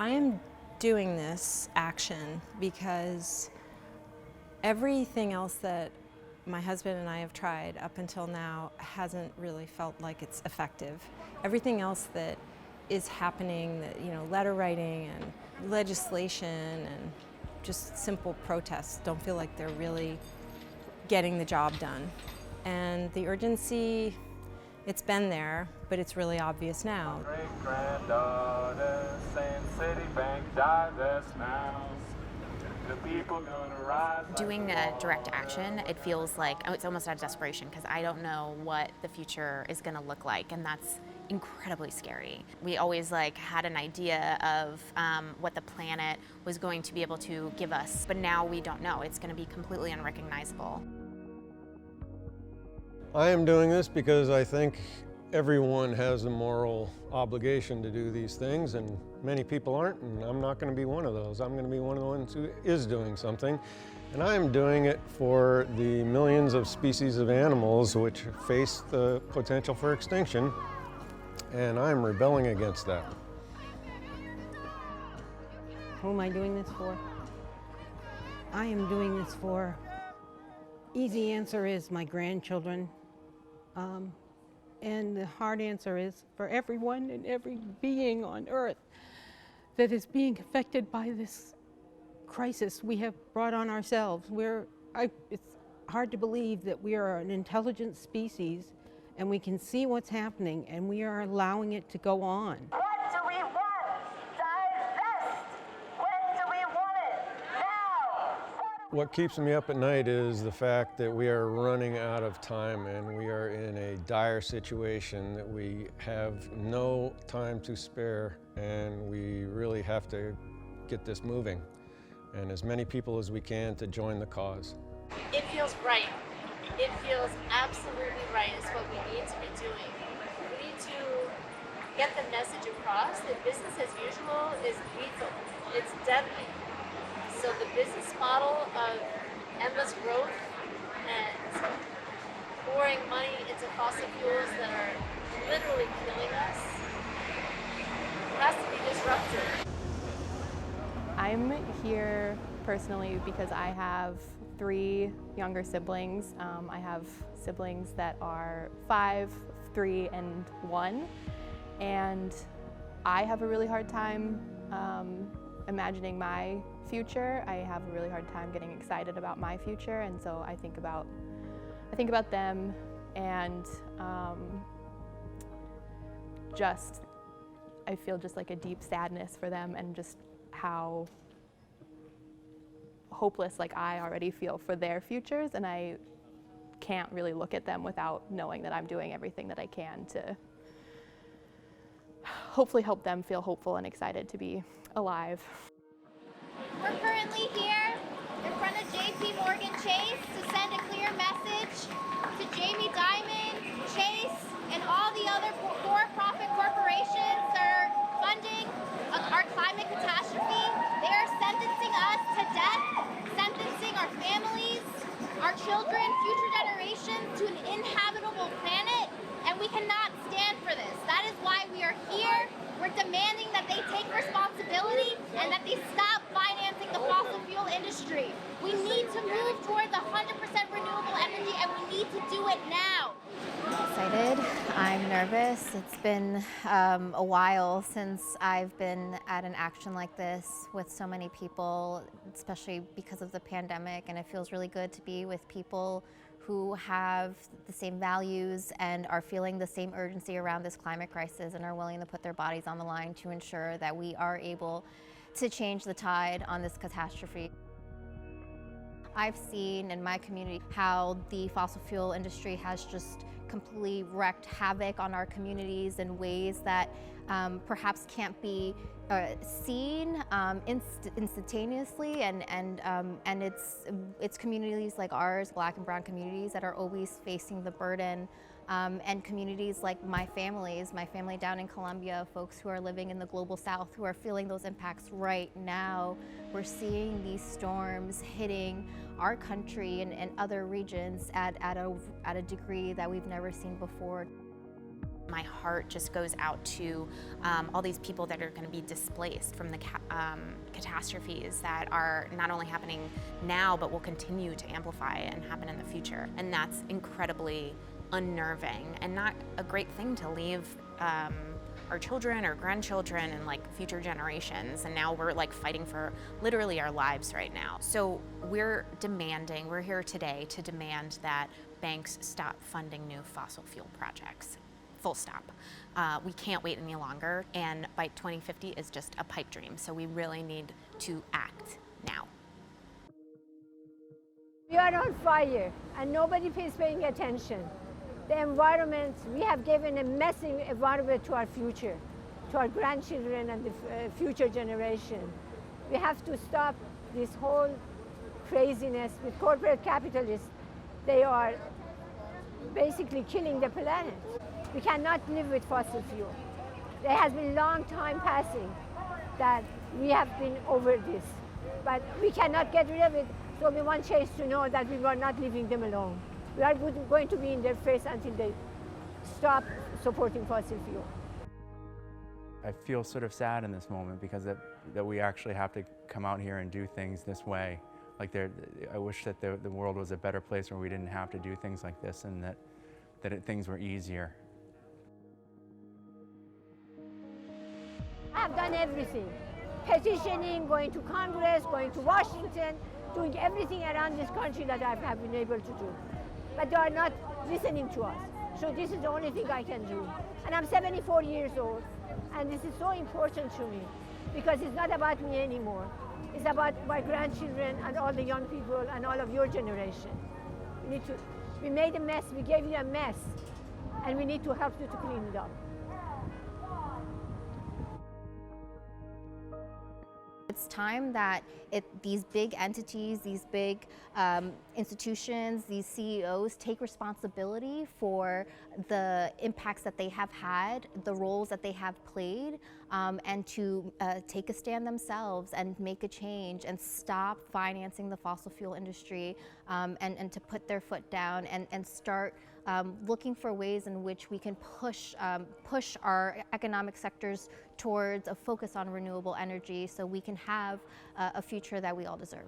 I am doing this action because everything else that my husband and I have tried up until now hasn't really felt like it's effective. Everything else that is happening, that, letter writing and legislation and just simple protests don't feel like they're really getting the job done. And the urgency, it's been there, but it's really obvious now. Great-granddaughter saying Citibank divest now. The people gonna rise. Doing a direct action, it feels like, it's almost out of desperation because I don't know what the future is gonna look like, and that's incredibly scary. We always had an idea of what the planet was going to be able to give us, but now we don't know. It's gonna be completely unrecognizable. I am doing this because I think everyone has a moral obligation to do these things, and many people aren't, and I'm not going to be one of those. I'm going to be one of the ones who is doing something, and I am doing it for the millions of species of animals which face the potential for extinction, and I'm rebelling against that. Who am I doing this for? I am doing this for, easy answer is my grandchildren. And the hard answer is for everyone and every being on Earth that is being affected by this crisis we have brought on ourselves. It's hard to believe that we are an intelligent species and we can see what's happening and we are allowing it to go on. What do we want? Divest! When do we want it? Now! What keeps me up at night is the fact that we are running out of time and we are in a dire situation, that we have no time to spare, and we really have to get this moving, and as many people as we can to join the cause. It feels right. It feels absolutely right. It's what we need to be doing. We need to get the message across that business as usual is lethal. It's deadly. So the business model of endless growth and pouring money into fossil fuels that are literally killing us has to be disrupted. I'm here personally because I have 3 younger siblings. I have siblings that are 5, 3, and 1, and I have a really hard time imagining my future. I have a really hard time getting excited about my future, and so I think about them, and I feel just like a deep sadness for them, and just how hopeless I already feel for their futures, and I can't really look at them without knowing that I'm doing everything that I can to hopefully help them feel hopeful and excited to be alive. We're currently here in front of JP Morgan Chase to send a clear message to Jamie Dimon, Chase, and all the other for-profit corporations that are funding our climate catastrophe. They are sentencing us to death, sentencing our families, our children, future generations to an inhabitable planet, and we cannot stand for this. That is why we are here. We're demanding that they take responsibility and that they stop financing the fossil fuel industry. We need to move towards 100% renewable energy, and we need to do it now. I'm excited. I'm nervous. It's been a while since I've been at an action like this with so many people, especially because of the pandemic, and it feels really good to be with people who have the same values and are feeling the same urgency around this climate crisis and are willing to put their bodies on the line to ensure that we are able to change the tide on this catastrophe. I've seen in my community how the fossil fuel industry has just completely wreaked havoc on our communities in ways that perhaps can't be seen instantaneously, and it's communities like ours, Black and brown communities, that are always facing the burden, and communities like my family down in Colombia, folks who are living in the global south who are feeling those impacts right now. We're seeing these storms hitting our country and other regions at a degree that we've never seen before. My heart just goes out to all these people that are going to be displaced from the catastrophes that are not only happening now, but will continue to amplify and happen in the future. And that's incredibly unnerving and not a great thing to leave our children or grandchildren and like future generations. And now we're like fighting for literally our lives right now. So we're here today to demand that banks stop funding new fossil fuel projects. Full stop. We can't wait any longer, and by 2050 is just a pipe dream, so we really need to act now. We are on fire, and nobody is paying attention. The environment, we have given a messy environment to our future, to our grandchildren and the future generation. We have to stop this whole craziness with corporate capitalists. They are basically killing the planet. We cannot live with fossil fuel. There has been a long time passing that we have been over this, but we cannot get rid of it, so we want Chase to know that we are not leaving them alone. We are going to be in their face until they stop supporting fossil fuel. I feel sort of sad in this moment because that we actually have to come out here and do things this way. Like I wish that the world was a better place where we didn't have to do things like this, and that things were easier. I have done everything. Petitioning, going to Congress, going to Washington, doing everything around this country that I have been able to do. But they are not listening to us. So this is the only thing I can do. And I'm 74 years old, and this is so important to me because it's not about me anymore. It's about my grandchildren and all the young people and all of your generation. We made a mess, we gave you a mess, and we need to help you to clean it up. It's time that these big entities, these big institutions, these CEOs take responsibility for the impacts that they have had, the roles that they have played, and to take a stand themselves and make a change and stop financing the fossil fuel industry, and to put their foot down and start looking for ways in which we can push our economic sectors towards a focus on renewable energy so we can have a future that we all deserve.